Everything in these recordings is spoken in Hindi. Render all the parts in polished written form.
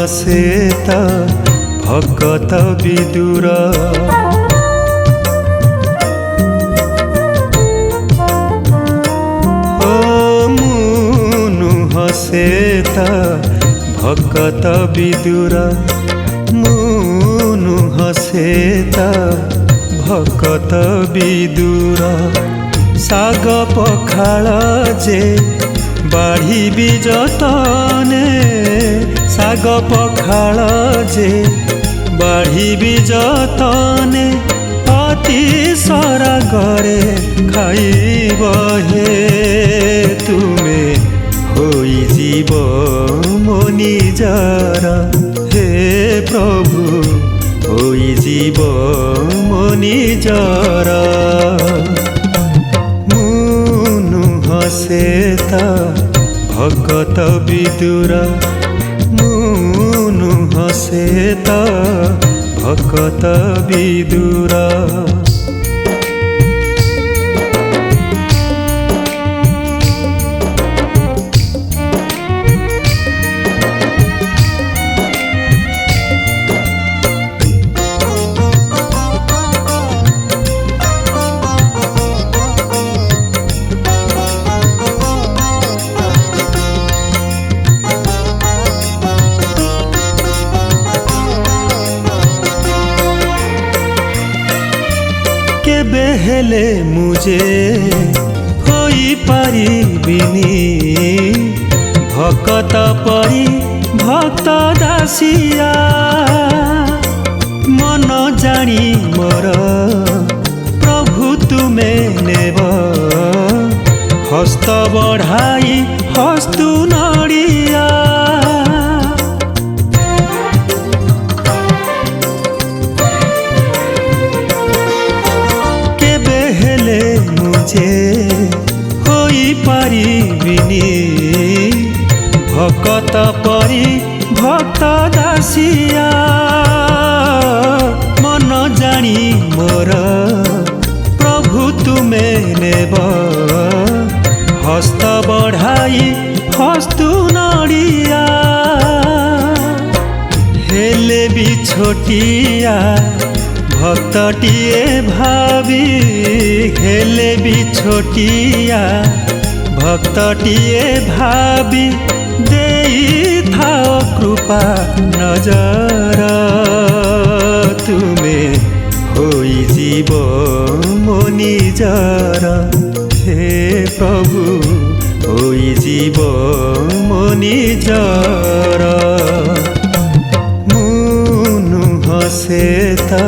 हसे ता भकत विदुर मुनु हसे ता भकत विदुर मुनु हसे ता भकत विदुर साग पखाल जे बाढ़ी भी जतने साग पखाल जे बाढ़ी भी जतने अति सरागरे खाइब हे तुमे होई जीव मो निजर हे प्रभु होई जीव मो निजर मुनु हसे ता भकत विदुर मुनु हसे ता भकत विदुर केबे हेले मुझे होई पारिबिनी भकत परी भक्त दासिया मन जानी मोर प्रभु तुमे नेब हस्त बढ़ाई हस्तु नड़िया मुझे होई पारिबिनी भकत परी भक्त दासिया मन जानी मोर प्रभु तुमे नेब हस्त बढ़ाई हस्तु नड़िया हेले भी छोटिया भक्तटिए भावी हेले भी छोटिया भक्तटिए भावी देई थाओ कृपा नजर तुमे होई जीव मो निजर हे प्रभु होई जीव मो निजर मुनु हसे ता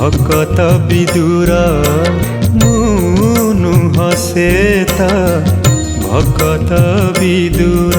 भकत विदुर मुनु हसे ता भकत विदुर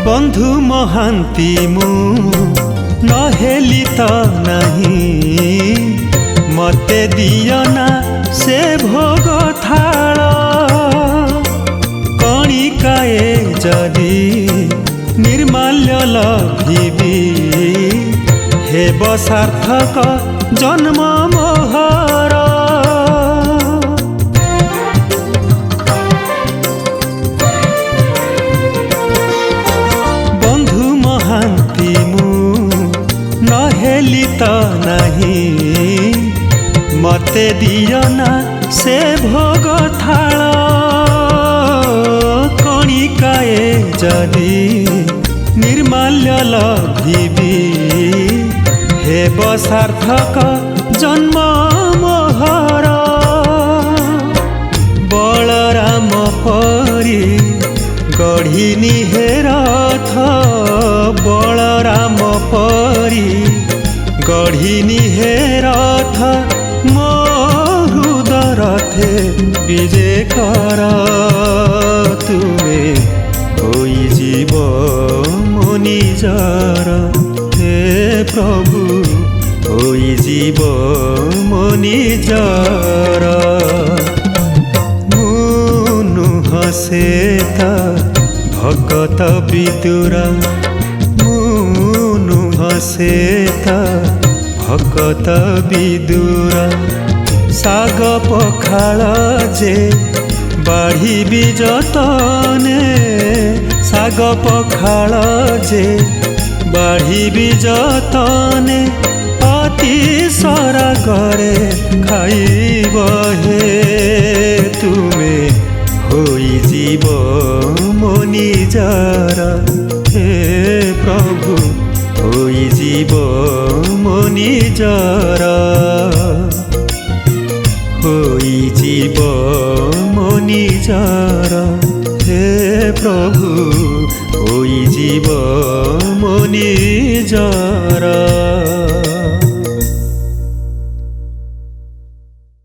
बंधु महांती मु नहेली तो नहीं मते दियना से भोग थाल कणिकाए जदि निर्माल्य लभिबी हेब सार्थक जन्म मोहर नहेली तो नहीं मते दियना से भोग थाल कणिकाए जदि निर्माल्य लभिबी हेब सार्थक जन्म मोहर बलराम परी गढ़िनी हे रथ बलराम परी गढ़िनी हे रथ मो हृदरथे विजय कर तुमे होई जीव मो निजर ସେତ ଭଗତ ବିଦୁର ମୁଁ ସେତ ଭଗତ ବିଦୁର ଶାଗ ପଖାଳ ଯେ ବାଢ଼ିବି ଯତନେ ଶାଗ ପଖାଳ ଯେ ବାଢ଼ିବି ଯତନେ ଅତି ସରାଗରେ ଖାଇବ ହେ ତୁମେ ହୋଇଯିବ ମୋ ନିଜର ହେ ପ୍ରଭୁ ହୋଇଯିବ ମୋ ନିଜର ହୋଇଯିବ ମୋ ନିଜର ହେ ପ୍ରଭୁ ହୋଇଯିବ ମୋ ନିଜର।